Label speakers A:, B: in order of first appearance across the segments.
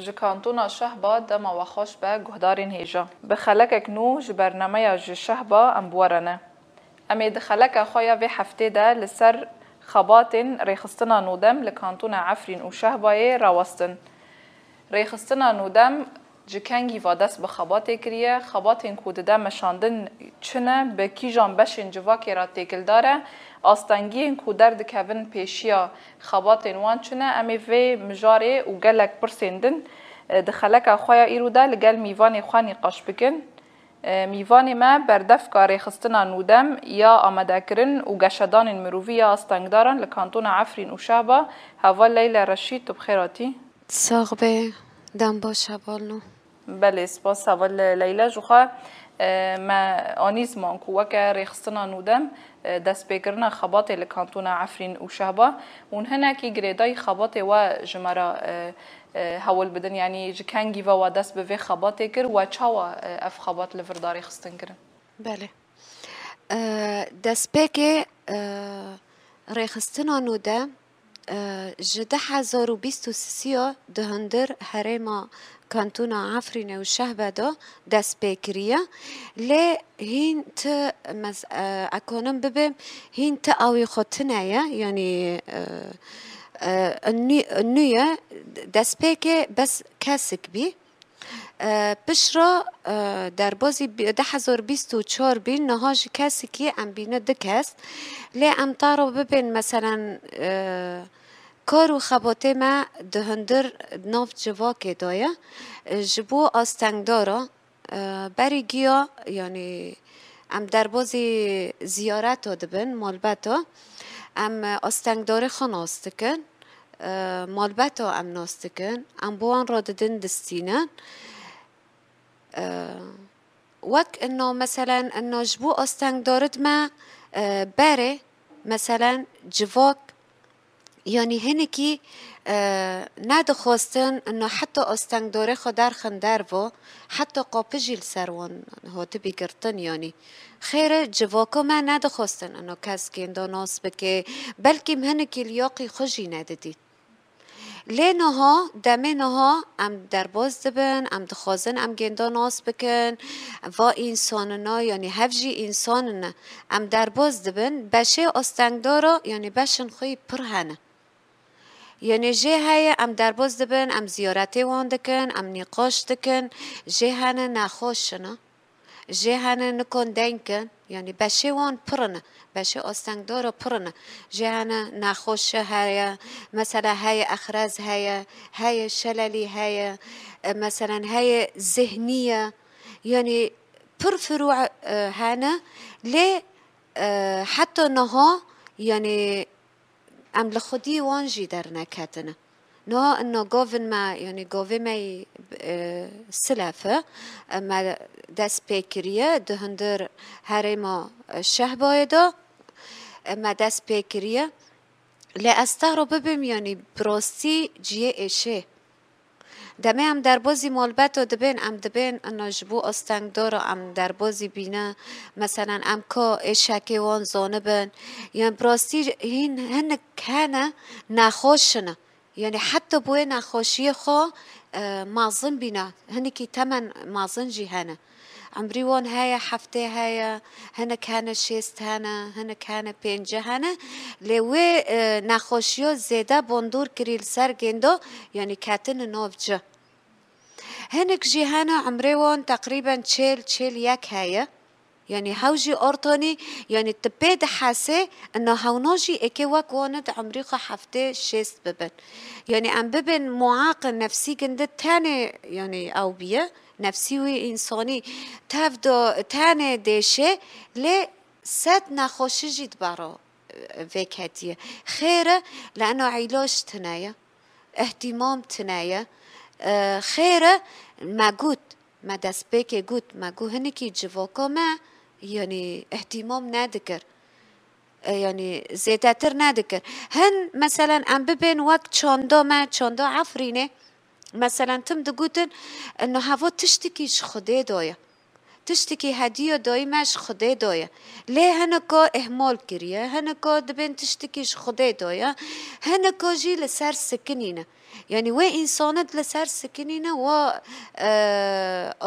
A: جکانتونا شهبا دما وخوش به گهدارین هیجا بخلک نو جبرنامه ج شهبا ام بورنه امی دخلک خویا و هفته ده لسر خباتن ریخستنا نودم لکانتونا عفرین و شهبای راوستن ریخستنا نودم جکنگی و دست به خبات کریه خباتین کود ده مشاندن چنه به کی جان بشین جواکی را تکل داره آستانگی کودر دکون پیشیا خباتین وان چنه امی وی مجاره و گلک پرسندن دخلک خویا ایرو ده لگل میوان خوانی قاش بکن میوان ما بردف کاری خستنا نودم یا آمده کرن و گشدان مروفی یا آستانگداران لکانتون عفرین و شعبا هوا لیل رشید تو بخیراتی
B: ساغبه دم باش بالنو
A: بله سپاس اول لیلا جوخا ما آنیز مانکو وکه ریخستنا نودم دست بگرنا خبات لکانتون عفرین و شعبا اون هنه که گریدای خبات و جمرا هول بدن یعنی جکنگی و دست به خبات کر و چاوا اف خبات لفرداری خستن کرن
B: بله دست بگه ریخستنا نودم جده 1023 دهندر هرما کانتونا عفرین و شهبه دا دست بکریه لی هین تا اکنون ببیم هین تا آوی خودتنه یعنی النویه دست بکه بس کسک بی بشرا در بازی 1024 بین نهاج کسی که ام بینه دکست لی ام تارو ببین مثلا کارو خباته ما دهندر ناف جواکه دایه جبو آستنگدارا بری گیا یعنی ام در بازی زیارت دبن مالبتا ام آستنگدار خناستکن مالبتا ام ناستکن ام بوان را ددن دستینن وقت انه مثلا انه جبو آستنگدارت ما بره مثلا جواک یعنی هنکی ندخواستن انه حتی آستنگداره خودر خندر و حتی قاپجیل سروان هاته بگرتن یعنی خیر جواکا ما ندخواستن انه کس گنده ناس بکه بلکه هنکی لیاقی خوشی ندادید لینها دمینها ام در باز دبن ام دخوازن ام گنده ناس بکن و انساننا یعنی هفجی انساننا ام در باز دبن بشه آستنگدارا یعنی بشن خوی پرهنه یعنی جه های ام در باز دبن ام زیارتی وان دکن ام نقاش دکن جه هنه نخوشنا جه هنه نکن دنکن یعنی بشه وان پرنه بشه آستنگدارا پرنه جه هنه نخوشه های مثلا های اخرز های شللی های مثلا های ذهنیه یعنی پر فروع هنه لی حتی نها یعنی ام لخودی وانجی در نکتنه نه انه گاون ما یعنی گاوه ما سلفه ما دست پیکریه دهندر هرما شهبای دا ما دست پیکریه لی استغرا ببیم یعنی براستی جیه ایشه دمه ام در بازی مالبت و دبین ام دبین انه جبو آستنگدارا ام در بازی بینه مثلا ام که ایشکی وان زانه بین یعنی براستی هنک هنه نخوشنه یعنی حتی بوی نخوشی خو مازن بینه هنکی تمن مازن جی هنه عمری وان های هفته های هنک هنه شست هنه هنک هنه پنجه هنه لیوی نخوشی زیده بندور کریل سر گندو یعنی کتن نافجه هنک جی هنه عمری وان تقریبا چل یک هایه یعنی هاوجی ارتانی یعنی تبید حاسه انه هاوناجی اکی وک واند عمری خو هفته شست ببن یعنی ام ببن معاق نفسی گنده تانه یعنی او بیه نفسی و انسانی تفدو تانه دیشه لی صد نخوشی جید برا وکتیه خیره لانه علاج تنايه اهتمام تنايه خیره ما گود ما دست بکه گود ما گو هنکی جواکا ما یعنی اهتمام ندکر یعنی زیادتر ندکر هن مثلا ام ببین وقت چاندا عفرینه مثلا تم دگوتن انه هوا تشتکیش خوده دایه تشتكي هدية دايماش خدي دايا ليه هنكا إهمال كريا هنكا دبن تشتكيش خدي دايا هنكا جي لسر سكنينة يعني و إنسانت لسر سكنينة و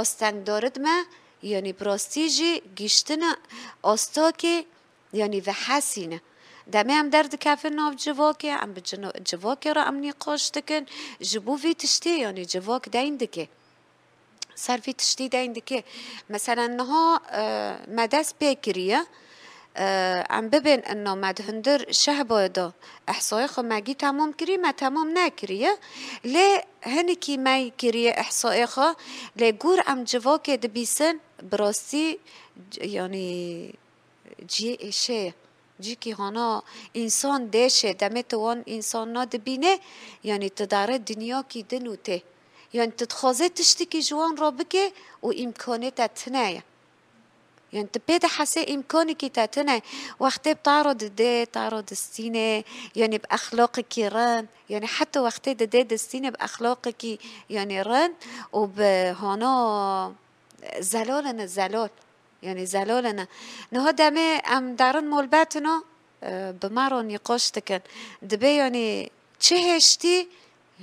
B: أستنگدارد ما يعني براستيجي گشتنا أستاكي يعني و حسينة دمي هم درد كافر ناف جواكي عم جواكي را ام نقاش دكن جبو في تشتي يعني جواك دين دكي صار في تشتي دين دكي مثلا نها مدس بيكرية عم ببين انه مد هندر شهبه دا احصائي خو ماجي تمام كري ما تمام نكريه ليه هنكي ما كريه احصائي خو ليه جور ام جواكي دبيسن براستي يعني جي اشي جي كي هانا انسان ديشه دمت وان انسان نا دبينه يعني تداره دنيا كي دنوته يعني تتخوزي تشتكي جوان رابكي وامكانيتها تنايا يعني تبيت حسي إمكانك تاتنا وقت بتعرض دي تعرض السينة يعني بأخلاقك ران يعني حتى وقت دي السينة بأخلاقك يعني ران وبهنا زلالنا زلال يعني زلالنا نهو دامي ام دارن مولباتنا بمارو نقاش تكن دبي يعني تشهشتي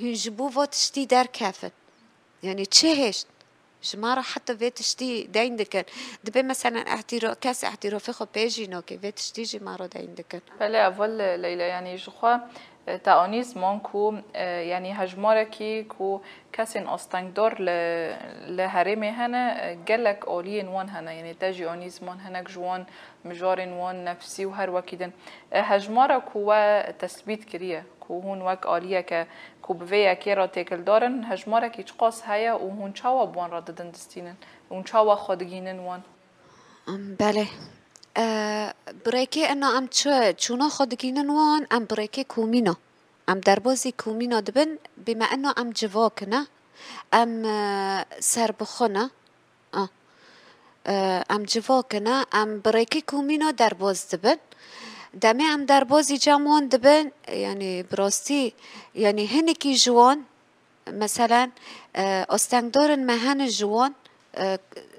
B: هنجبو واتشتي دار كافن يعني تشهشت جمارة حتى في تشتي دين دكن دبي مثلا كاس اعترافي خو بيجي نوكي في تشتي جمارة دين دكن
A: بله اول لیلا يعني جخوا تاونيز مانكو يعني هجماركي كو كاسين استنگدار لهرمي هنا جلك اولين وان هنا يعني تاجي اونيز مان هناك جوان مجارن وان نفسي وهر وكيدن هجمارك هو تثبيت كريه كو هون وك آليه که کو بویا که را تکل دارن هجماره که چقاس هیا و هون چاوا بوان را دادن دستینن هون چاوا خودگینن وان
B: بله بريكي انه ام چونا خودگینن وان ام بريكي كومينا ام دربازي كومينا دبن بما انه ام جواكنا ام سربخنا ام جواكنا ام بريكي كومينا درباز دبن دمي ام دربازي جاموان دبن يعني براستي يعني هنكي جوان مثلا استنگدارن مهن جوان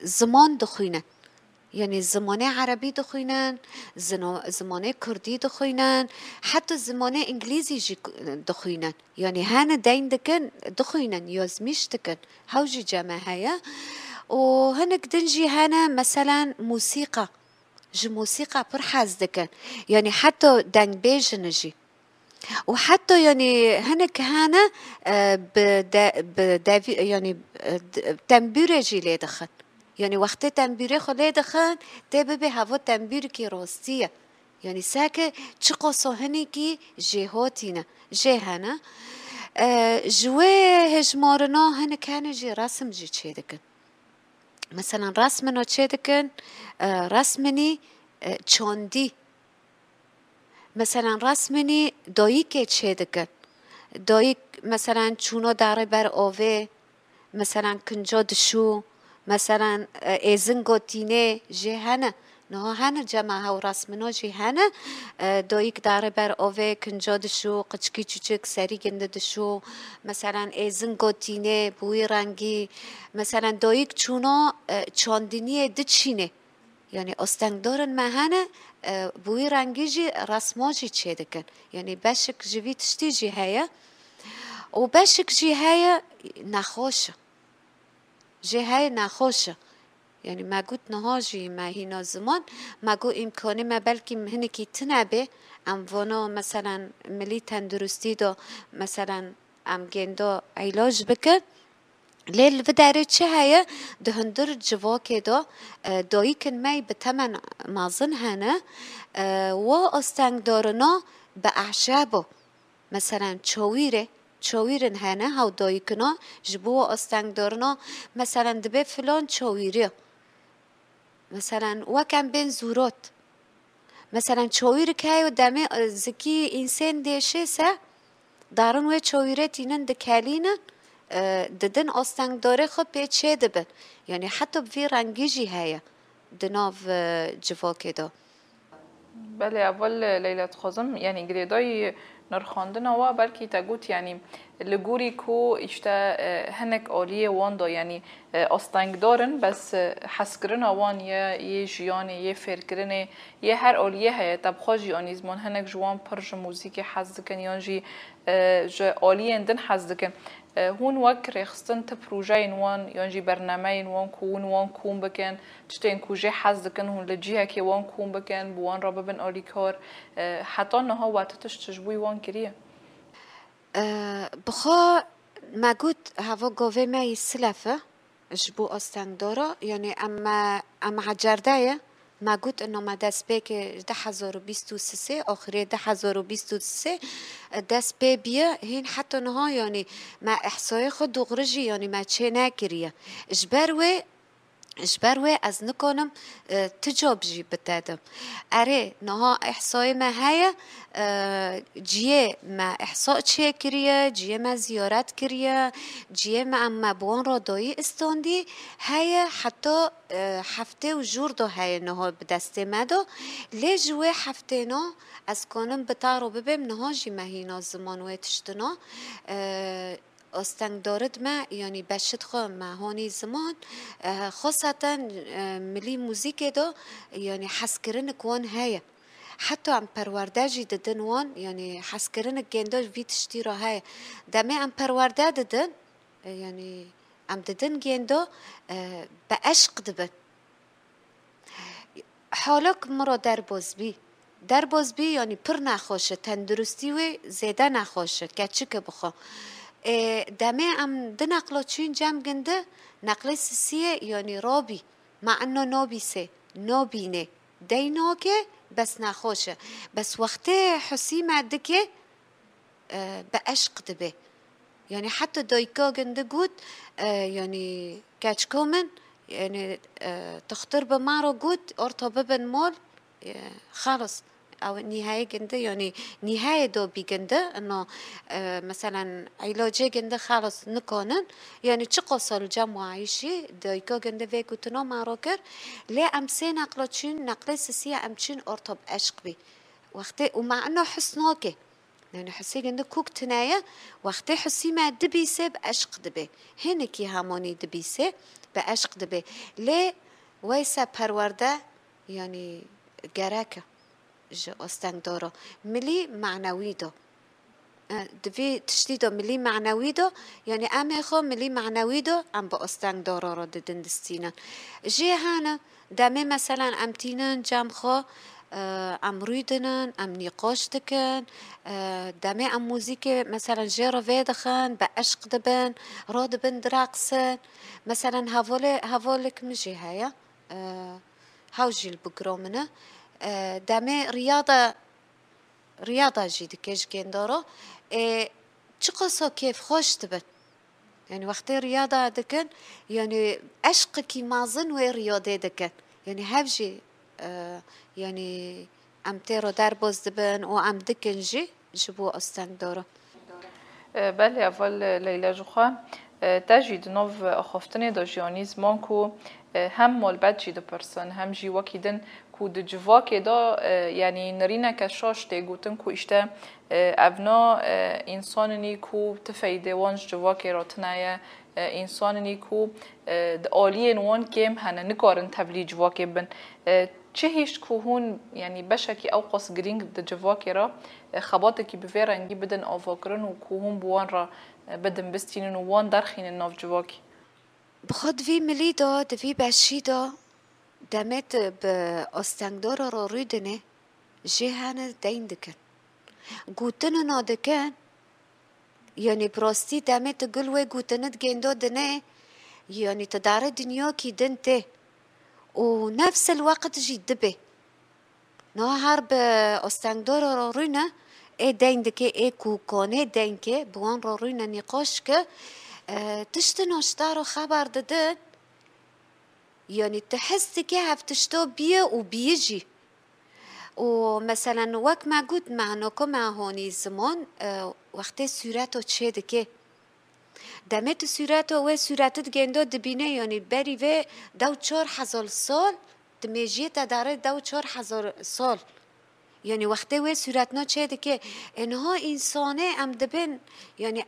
B: زمان دخوينن يعني زمانه عربي دخوينن زمانه كردي دخوينن حتى زمانه انجليزي دخوينن يعني هان دين دكن دخوينن يازميش دكن هوجي جماعة وهنك دنجي هانا مثلا موسيقى موسيقى برحاز دكن يعني حتى دنج بيجنجي وحتى يعني هنك هانا يعني تنبير جي دخل يعني وقت تنبير خلي دخل تبي هوا تنبير كي راستيه يعني ساكه چقاسو هنكي جهاتينا جهانا جوه هجمارنا هنك هانا جي رسم جي چيدكن مثلا رسمنا چيدكن رسمني چاندي مثلا رسمني دايك چيدكن دايك مثلا چونا داره بر آوه مثلا کنجا دشو مثلا ایزن گوتینه جهنه نه هنه جماعه و رسمنا جهنه دایک داره بر آوه کنجا دشو قچکی چوچک سری گنده دشو مثلا ایزن گوتینه بوی رنگی مثلا دایک چونا چاندینی دچینه يعني استنگدارن مهنه بوی رنگی جی رسما جی چه دکن يعني بشک جوی تشتی جی هیا و بشک جی هیا نخوشه جي هاي ناخوشة يعني ما قلت نهاجي ما هنا زمان ما قو إمكاني ما بلكي هنكي تنبه ام وانا مثلا ملي تندرستي دا مثلا ام جندا علاج بكر ليل بداري چه هيا دهندر جواكي دا دايكن ماي بتمن مازن هنا و استنگدارنا بأعشابه مثلا چويره چاویرن هنه هاو دایکنا جبو استنگدارنا مثلا دبه فلان چاویره مثلا وکم بین زورات مثلا چاویر که و دمه زکی انسان دیشه سه دارن و چاویره تینن دکالینن ددن استنگداره خود پیچه دبن يعني حتى بفي رنگیجی هیا دناف جواکه دا
A: بله اول لیلت خازم یعنی گریدای نرخاندنا و بلکی تگوت یعنی لگوری کو اشتا هنک آلیه وان دا یعنی استنگ دارن بس حس کرن وان یه جیان یه فکر کرن یه هر آلیه هیا تب خواجی آنیزمان هنک جوان پرج موزیک حس دکن یان جی آلیه اندن حس دکن هون وک رخصتن ت پروژه وان یان جی برنامه وان کون بکن تشتین کوجه حس دکن هون لجیه که وان کون بکن بوان را ببن آلی کار حتی نها وقتش تشبوی وان کریه
B: بخوا ما قلت هوا قوي ما يسلفه جبو أستان دورا يعني أما عجردايا ما قلت إنه ما داس بيك 1023 آخره 1023 داس بي بيا هين حتى نها يعني ما إحصائي خود دغرجي يعني ما تشي ناكريا اجبروي از نکنم تجاب جی بتادم اره نها احصای ما هيا جیه ما احصاء چه کریه جیه ما زیارت کریه جیه ما اما بوان را دایی استاندی هيا حتی هفته و جور دو هيا نها بدست ما دو لی جوه هفته نا از کنم بتارو ببیم نها جی مهینا زمان و تشتنا استنگ دارد ما يعني بشت خو ما هوني زمان خاصة ملي موزيك دا يعني حسكرن كوان هيا حتى عم پرورداجي ددن وان يعني حسكرن جنداج في تشتيرا هيا دمي عم پروردا ددن يعني عم ددن جندا بأشق دبن حالك مرا در باز بی يعني پر نخوشه تندرستی و زیده نخوشه کچک بخوا دمه ام ده نقلا چین جمع گنده نقل سیه يعني رابي مع انه نابيسه نابينه ديناكه بس نخوشه بس وقته حسي معدكه بأشق دبه يعني حتى دايكا گنده قد يعني كاتش كومن يعني تختار بمارو قد ارتبابن مال خلص او نهاية جنده يعني نهاية دو بيجنده انه مثلا علاجه جنده خلاص نكونن يعني تقصل جمع عيشي دايكا جنده فيكو تنا معروكر لا امسي نقلتشين نقل سيسية امتشين ارتب عشق بي وقت ومع انه حسناكي يعني حسي جنده كوك تنايا وقت حسي ما دبيسه بعشق دبي هنكي هماني دبيسه بعشق دبي ليه ويسا پرورده يعني جراكه جو استنگ دارا ملی معنوی دا دوی تشتی دا ملی معنوی دا یعنی ام خو ملی معنوی دا ام با استنگ دارا را ددن دستینن جه هانا دمه مثلا ام تینن جم خو ام رویدنن ام نقاش دکن دمه ام موزیک مثلا جرا ویدخن با عشق دبن را دبن درقصن مثلا هوالك مجي هيا هاوجي البقرومنه دمه رياضة جي دكيش جندارو چقصا كيف خوش تبن يعني وقت رياضة دكن يعني عشق كي مازن و رياضة دكن يعني هفجي يعني ام تيرو در باز دبن و ام دكن جي جبو استنگ دارو
A: بله اول لیلا جوخا تجید نوف اخفتنی دا جیانیز مانکو هم مالبت جی دا پرسن هم جی وکیدن کو د جواکه دا یعنی نرینه که شاش تیگوتن کو اشته ابنا انساننی کو تفیده وانج جواکه را تنایه انساننی کو د آلین وان کم هنه نکارن تبلی جواکه بن چه هیچ که هون یعنی بشکی او قص گرینگ د جواکه را خباته که بفیرنگی بدن آفاکرن و که هون بوان را بدن بستینن و وان درخینن ناف جواکه
B: بخد في مليدا دفي باشيدا دمت باستنگدار را رودنه جهان دين دكن قوتنا نادكن يعني براستي دمت قلوه قوتنت جندو دنه يعني تدار دنيا كي دنته ونفس الوقت جي دبه نهار باستنگدار را رونه اي دين دكي اي كوكونه دين كي بوان را رونه نقاش كه تشتنا اشتارو خبر ددن يعني تحس كيف تشتو بيه وبيجي ومثلا وقت ما قلت معناكم مع هوني زمان وقت سوراتو تشي دكي دمت سوراتو و سوراتت گندو دبینه يعني بری و 4,000 سال دمیجی تا داره 4,000 سال يعني وقتی وی صورتنا چه دکه اینها انسانه ام دبن يعني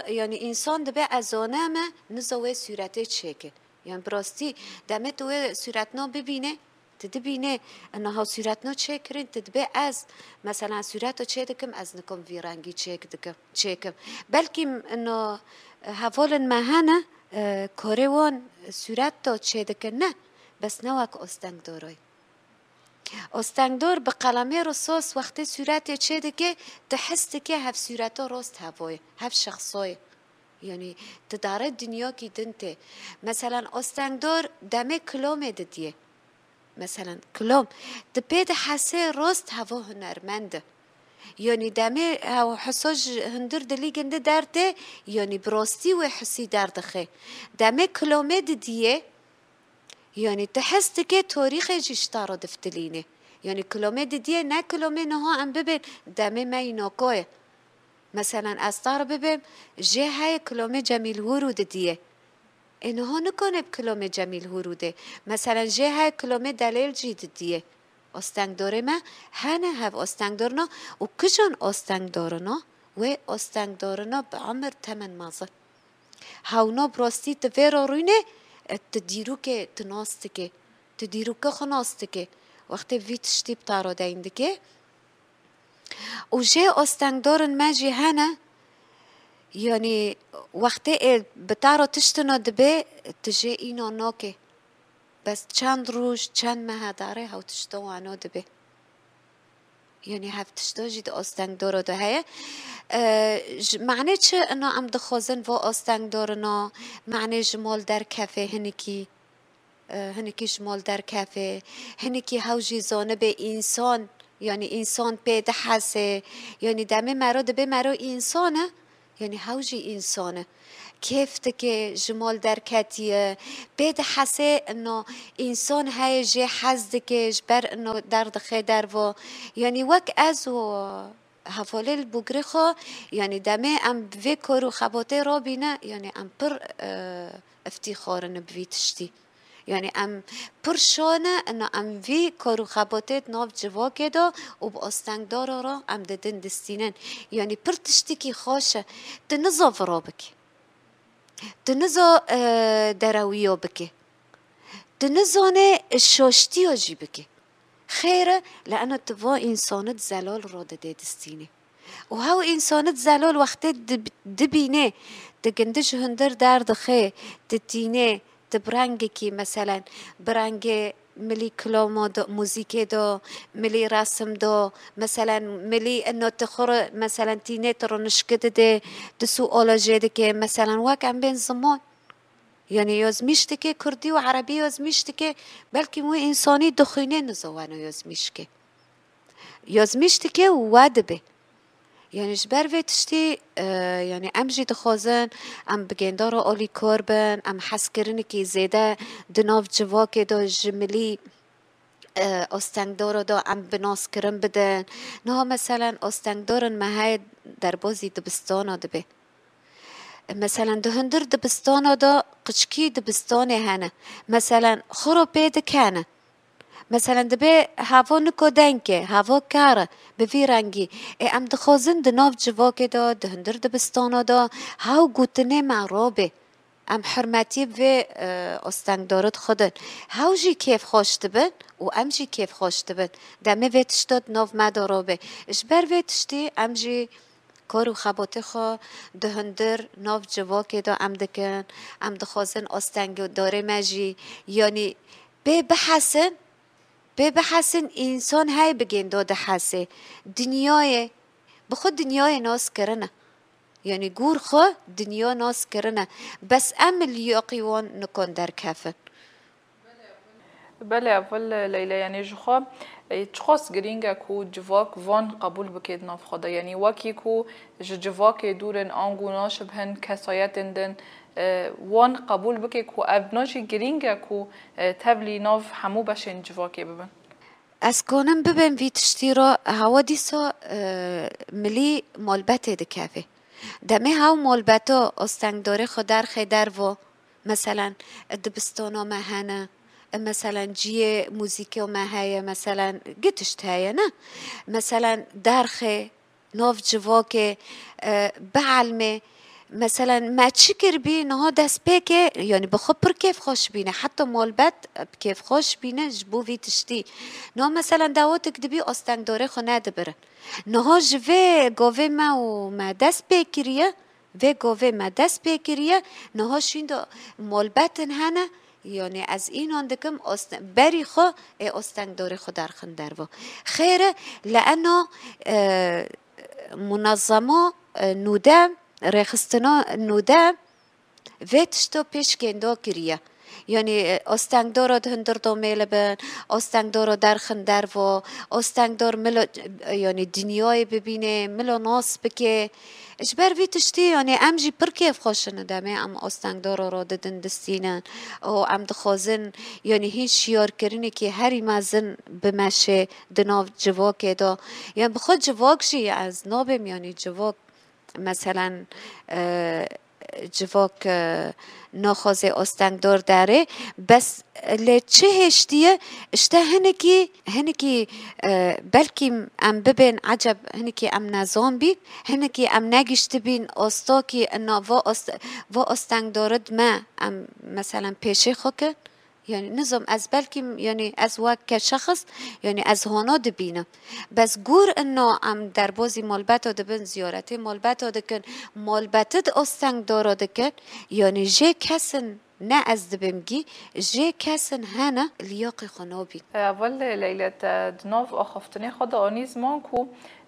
B: يعني انسان دبه ازانه ما نزوه صورته چه که يعني براستی دمت وی صورتنا ببینه تدبینه انها صورتنا چه کرین تدبه از مثلا صورتو چه دکم از نکم ویرانگی چه کم بلکه انه حوال مهانه کاروان صورت تا چه دکن نه بس نوک استنگ دارای استنگدار به قلمه رصاص وقتی صورت چه دکه تحس که هف صورت راست هوای هف شخصای يعني تداره دنیا کی دنته مثلا استنگدار دمه کلام ددیه مثلا کلام تبید حسه راست هوا هنرمنده يعني دمه او حساج هندر دلی گنده درده يعني براستی و حسی دردخه دمه کلامه ددیه يعني تحس که تاریخ جشتارا دفتلینه يعني کلمه دیدیه نه کلمه نها ام ببین دمه ما ایناکوه مثلا از تار ببین جه های کلمه جمیل ورود دیه اینها نکنه کلمه جمیل وروده مثلا جه های کلمه دلیل جید دیه استنگ داره ما هنه هف استنگ دارنا و کجان استنگ دارنا و استنگ دارنا به عمر 8 مازه هاونا براستی تفیر روینه تدیرو که تناسته که تدیرو که خناسته که وقتی ویت شتی بتارو داینده که و جه استنگدارن ماجی هنه يعني وقتی بتارو تشتنا دبه تجه اینا ناکه بس چند روز چند ماه داره هاو تشتو وانو دبه يعني هف تشتو جید استنگدارو ده هیه معنی چه انا ام دخوزن و استنگدارنا معنی جمال در کفه هنکی جمال در کفه هنکی هاوجی زانه به انسان يعني انسان پیدا حسه يعني دمه مرا دبه مرا انسانه يعني هاوجي إنسانة كيف تكي جمال دركاتية بيد حسي إنه إنسان هاي جي حزدك جبر إنه درد خيدر و يعني وك أزو هفالي البوغريخو يعني دمي أم بفي كورو خباتي رابينه يعني أم بر افتخارن بفي تشتي يعني ام پرشانه انه ام وی کارو خباتت ناف جواکه دا و با استنگدار را ام ددن دستینن يعني پر تشتكي خاشه تنزا فرا بكي تنزا درويا بكي تنزانه الشاشتي جي بكي خيره لأنه تبا إنسانة زلال را دده دستينه وهو إنسانة زلال وقت دبينه تجندش هندر درد خي تتينه تبرنگی که مثلا برنگ ملی کلام دا موزیک دا ملی رسم دا مثلا ملی انو تخور مثلا تینه ترو نشکده ده دسو آلاجه ده که مثلا وکم بین زمان يعني يزميشت که کردی و عربی يزميشت که بلکه مو انسانی دخینه نزوانو يزميش که يزميشت که ودبه يعني جبر في تشتي يعني ام جي دخوزن ام بگندار آلی کار بن ام حس کرنه که زیده دناف جواکه دا جملی استنگدار دا ام بناس کرن بدن نه مثلا استنگدارن مهای در بازی دبستان دبه مثلا دهندر دبستان دا قشکی دبستان هنه مثلا خورو بید کنه مثلا دبي هوا نكو دنكه هوا كاره بفي رنگي ام دخوزن دناف جواكي دا دهندر دبستانا دا هاو گوتنه معرابه ام حرمتي في استنگدارت خودن هاو جي كيف خوش تبن و ام جي كيف خوش تبن دمه في تشتاد ناف مدارابه اشبر في تشتي ام جي کارو خباته خو دهندر ناف جواكي دا ام دکن ام دخوزن استنگداره مجي يعني بحسن بحسن انسان های بگین داده حسه دنیای بخود دنیای ناس کرنه يعني گور خو دنیا ناس کرنه بس ام اليقيوان نکن در کفن
A: بله اول لیلا يعني جخوا تشخص گرینگه کو جواک وان قبول بکید ناف خدا يعني وکی کو جواک دورن آنگوناش بهن کسایتندن وان قبول بکی کو ابناجی گرینگه کو تبلی ناف همو بشین جواکی ببن
B: از کنم ببین وی تشتی را هوا دیسا ملی مالبته دکفه دمه هاو مالبتا استنگداره خودر خیدر و مثلا دبستانا مهنه مثلا جیه موزیکی و ما هیا مثلا گتشت هیا نه مثلا درخه ناف جواکه بعلمه مثلا ما تشكر بي انه دست بيكي يعني بخبر كيف خوش بينا حتى مولبت كيف خوش بينا جبو في تشتي نو مثلا داوتك دبي استان دوري خنا دبرن نو جفي غوفي ما وما دست بيكريا في غوفي ما دست بيكريا نو شيندو مولبتن هنا يعني از این عندكم بری خو استان دوري خو در خندرو خيره لانه منظمه نودم رخصتنا نوده ویتشتو پیش گندو کریه یعنی استنگ دارد هندر دو میل بن استنگ دارد در خندر و استنگ دار ملو یعنی دنیای ببینه ملو ناس بکه اجبر ویتشتی یعنی ام جی پر کیف خوشن دمه ام استنگ دار را ددن دستینن او ام دخوازن یعنی هیچ شیار کرینه که هری مازن بمشه دناو جواکه دا یعنی بخود جواک جی از نابم یعنی جواک مثلا جواک ناخوازه استنگدار داره بس لچه هشتیه اشته هنکی بلکی ام ببین عجب هنکی ام نظام بید هنکی ام نگشت بین استا که انا و استنگدارد ما ام مثلا پیشه خوکن يعني نظم از بلكي يعني از وقت كشخص يعني از هنا دبينه بس جور انه ام دربازي مالباتو دبن زيارتي مالباتو دكن مالباتد استنگ دارا دكن يعني جي كسن نه از دبمگی جي كسن هنا لياقي خنابي
A: اول ليلة دناف اخفتني خدا آنیز مانکو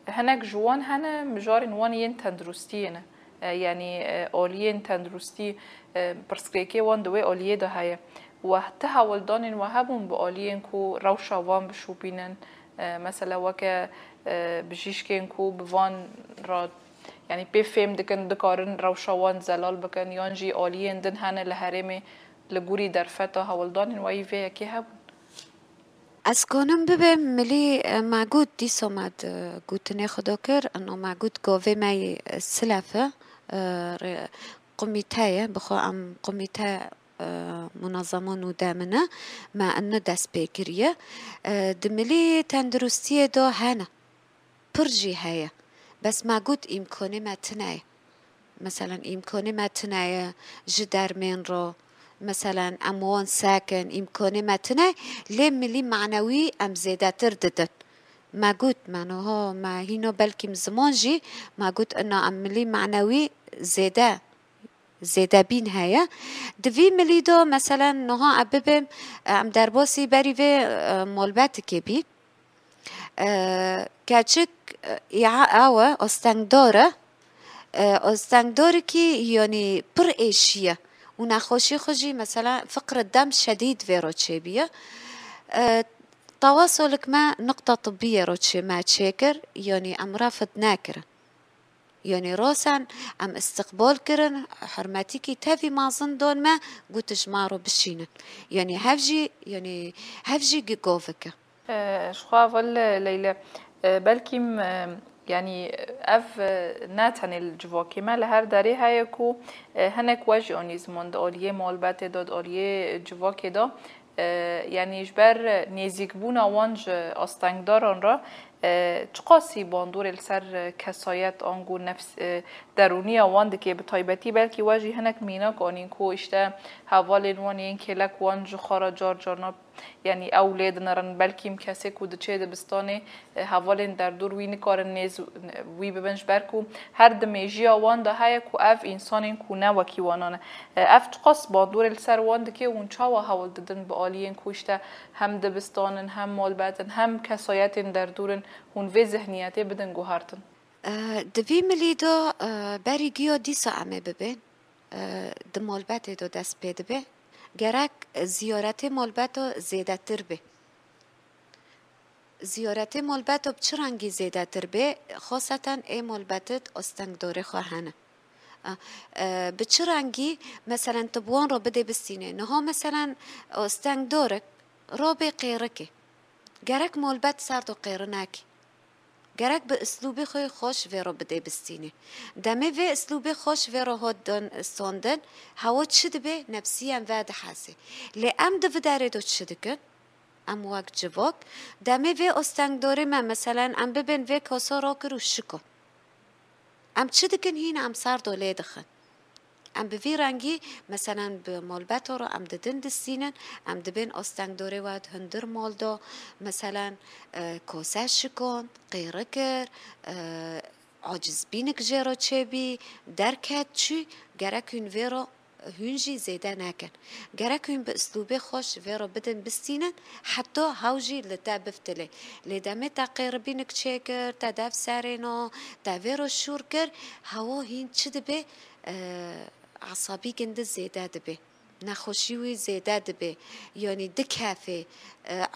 A: هنک جوان هنه مجارن وانین تندرستیه يعني آليين تندرستي برسكيكي وان دوي آليه ده هيا وتحول دانن وهبون بآليين كو روشا وان بشوبينن مثلا وكا بجيشكين كو بوان را يعني بفهم دكن دكارن روشا وان زلال بكن يانجي آليين دن هنه لهرمي لگوری در فتا هول دانن وای وی کی هبون
B: از کنم ببین ملی معگود دیس آمد گوتنه خدا کر انو معگود گاوه می سلفه قمیته بخوا ام قمیته منظمه نودامنه ما انه دست بکریه دملی تندرستی دا هنه پرجی هیا بس معگود امکانه متنه مثلا امکانه متنه جدر من رو مثلا اموان ساكن امكانه متنه ليه ملي معنوي ام زيادة ترددن ما قلت معناها ما هنا بلكي زمان جي ما قلت انه ام ملي معنوي زيادة بين هيا دوی ملي دو مثلا نها اببم ام درباسي بري في مولباتك بي كاتشك اوه استنگداره كي يعني پر ايشيه و نخوشی خوشی مثلا فقر الدم شديد في روتشي تواصلك مع نقطة طبية روتشي ما تشاكر يعني أم رافض ناكرة يعني راسا أم استقبال كرن حرماتيكي تافي ما دون ما قلت جمارو بشينن يعني هفجي جيجوفك
A: شخوا ولا ليلى بلكي يعني اف ناتن الجواكي ما لهر داري هايكو هنك واجي اونيزمون دا اوليه مالبات داد اوليه جواكي دا يعني جبر نيزيك بونا وانج استنگداران را چقاسی باندور السر کسایت آنگو نفس درونی واند که به طایبتی بلکه واجی هنک میناک آنین کو اشته حوال وانین کلک وانج خارا جار جارنا يعني أولاد نرن بلكيم كاسك ودتشي دبستاني حوالين در دور وين كارن نيز وي ببنش بركو هر دميجيا وان ده هاي كو اف انسانين كو نوكي وانانا اف تقص باندور السر وان دكي ونشاوا حوال ددن بآليين كوشتا هم دبستانن هم مالباتن هم كساياتن در دورن هون في ذهنياتي بدن جوهارتن
B: دوی ملیدو بری گیو دیسا عمه ببین دمالبات دو دست بید به گرک زیارت مالباتو زیاده تر به زیارت مالباتو بچرانگی زیاده تر به خاصتا ای مالباتت استنگداره خواهنه بچرانگی مثلا تبوان رو بده بستینه نها مثلا استنگدارک رو به قیرکه گرک مالبات سرد و قیرناکی گرک به اسلوب خوی خوش ویرو بده بستینه دمه و اسلوب خوش ویرو هاد دان استاندن هوا چه دبه نفسی ام واد حاسه لی ام دو داره دو چه دکن ام وقت جواک دمه و استنگ داره من مثلا ام ببین و کاسا را کرو شکن ام چه دکن هین ام سر دوله دخن ام به وی رنگی مثلا به مالبت رو ام ددن دستینن ام دبین استنگ داره واد هندر مال دا مثلا کاسه شکن قیره کر عاجز بینک جرا چه بی درکت چی گرکون وی رو هنجی زیده نکن گرکون به اسلوب خوش وی رو بدن بستینن حتی هاوجی لتا بفتله لیدمه تا قیر بینک چه کر تا دف سرینا تا وی رو شور کر هوا هین چه دبه عصبی گنده زیده دبه نخوشیوی زیده دبه یعنی دکافه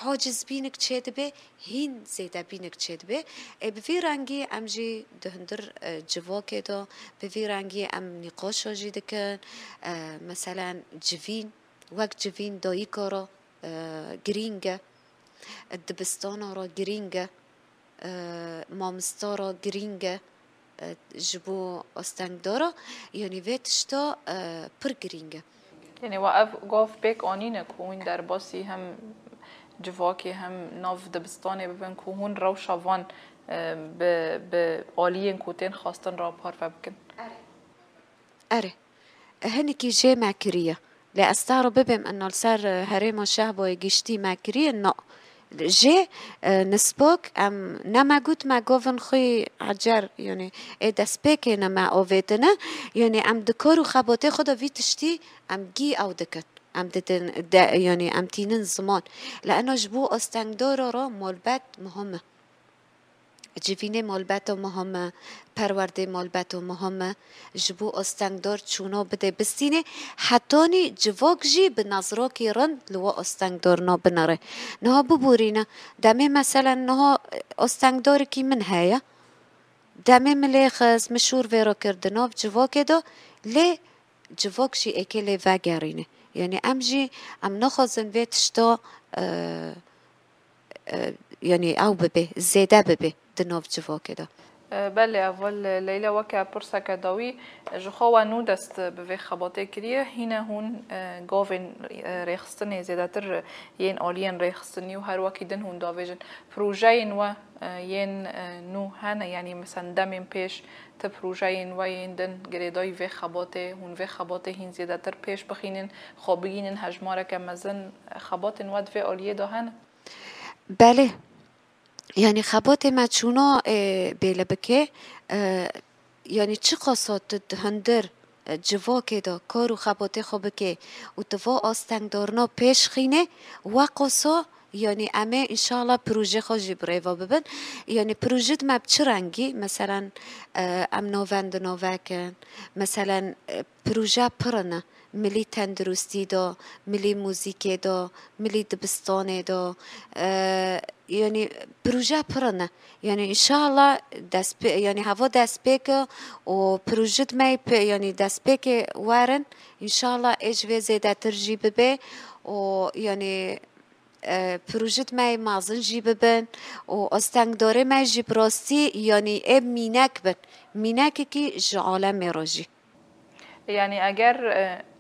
B: عاجز بینک چه دبه هین زیده بینک چه دبه به رنگی امجی دهندر جواکه دا به رنگی ام نقاش جی دکن مثلا جوین وقت جوین دایی کارا گرینگه دبستان را گرینگه مامستا را گرینگه جبو استنگ دارا یعنی ویتشتا پر گرینگه
A: یعنی وقف گاف بیک آنینه که اون در باسی هم جواکی هم ناف دبستانه ببین که هون رو شوان به آلیین کوتین خواستن را پار بکن
B: اره هنکی جي ماكرية لا استغرب بهم انه السر هريم الشهبة يجشتي ماكرية انه جي نسبوك ام نما قلت ما قوفن خي عجر يعني اذا سبيك نما اوفيتنا يعني ام دكورو خبوتي خدا في تشتي ام جي او دكت ام دتن يعني ام تينن زمان لانه جبو استنگدار را مولبت مهمه جوینه مالبت و مهمه پرورده مالبت و مهمه جبو استنگدار چونا بده بستینه حتی نی جواک جی به نظرا کی رند لوا استنگدار نا بناره نها ببورینه دمه مثلا نها استنگدار کی من هیا دمه ملیخز مشور ویرا کردنا جواک دا لی جواک جی اکلی وگرینه یعنی ام جی ام نخوازن ویتشتا يعني او ببه زيادة ببه دنوف جوا كده
A: بله اول لیلا وکه پرسه که داوی جخوا نو دست به خباته کریه هینه هون گاوین ریخستنی زیاده تر ین آلین ریخستنی و هر وکی دن هون داویجن پروژه و ین نو هنه یعنی مثلا دمین پیش تا پروژه و ین دن گریدای و خباته هون و خباته هین زیاده تر پیش بخینن خوابگینن هجماره که مزن خباتن ود و آلیه دا هنه
B: بله يعني خبات ما چونا بيلا بكي يعني چه قصات هندر جوا كده كارو خبات خوبكي و توا آستنگ دارنا پیش خینه و قصا يعني امه ان شاء الله پروژه خو جبريوا ببن يعني پروژه ما بچه رنگی مثلا ام نووند نووکن مثلا پروژه پرنه ملی تندرستی دا ملی موزیک دا ملی دبستان دا يعني بروجه پرنه يعني ان شاء الله دست يعني هوا دست بك و بروجت ما يعني دست بك وارن ان شاء الله اجوه زيادة ترجي ببه و يعني پروژت ما مازن جی ببن و استنگ داره ما جی براستی يعني اب مینک بن مینک کی جعالم راجی
A: يعني اگر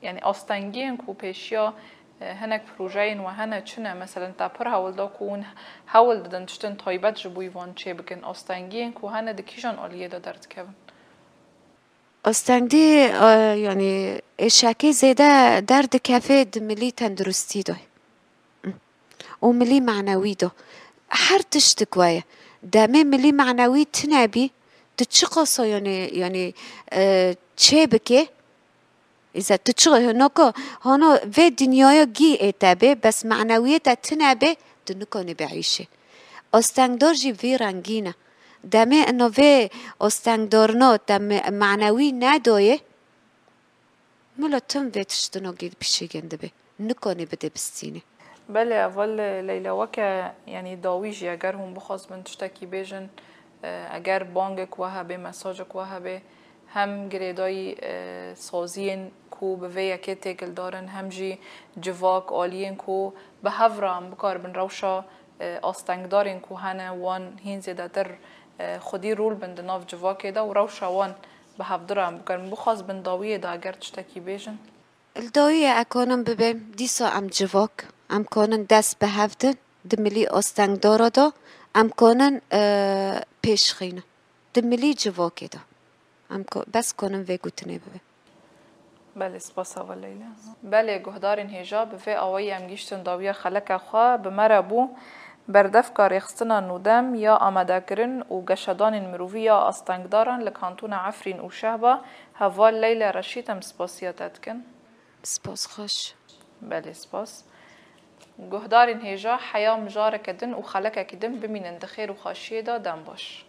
A: يعني آستنگین کو پیشیا هنک پروژه و هنه چنه مثلا تا پر هول دا کون هول دادن تشتن تایبت جبوی وان چه بکن آستنگین کو هنه دکیشان آلیه دا درد کبن
B: آستنگی يعني شاكي زيادة درد كافي ملي تندرستي ده وملي معنوي ده هر تشتكوايا دامي ملي معنوي تنابي تتشقص يعني تشيبكي إذا تتشغل هناك هنا في دنيا جي اتابه بس معنوية تنابه دنكو بعيشه استنگدار جي في رنگينه دمه انه في استنگدارنا دم معنوي ندايه ملا تم في تشتنا جيد بشي جنده به نكوني بده بستينه
A: بله اول لیلا وکه يعني داویجی اگر هم بخواست من تشتکی بیجن اگر بانگک وها به مساجک وها به هم گریدای سازین کو به وی که تکل دارن هم جی جواک آلین کو به هفرام بکار بن روشا آستنگ دارین کو هنه وان هین زیده تر خودی رول بند ناف جواکی دا و رو شوان به هفدره هم بکرم بخواست بنداویه دا اگر تشتکی بیجن؟
B: الداویه اکانم ببین دیسا ام جواک ام کانن دست به هفته دملی آستنگ دارا دا ام کانن پیش خینه دملی جواکی دا بس کنم وی گوتنه ببین.
A: بله سپاس اول لیلا. بله گهدارین هجا به فی آوایی ام گیشتن داویه خلک خواه به مربو بردف کار خستنا نودم یا آمده کرن و گشدان مروفی یا آستنگداران لکانتون عفرین و شهبا هوال لیلا رشیدم سپاسیاتت کن.
B: سپاس خوش.
A: بله سپاس. گهدارین هجا حیا مجاره کدن و خلک کدن بمینن دخیر و خاشیه دا دم باش.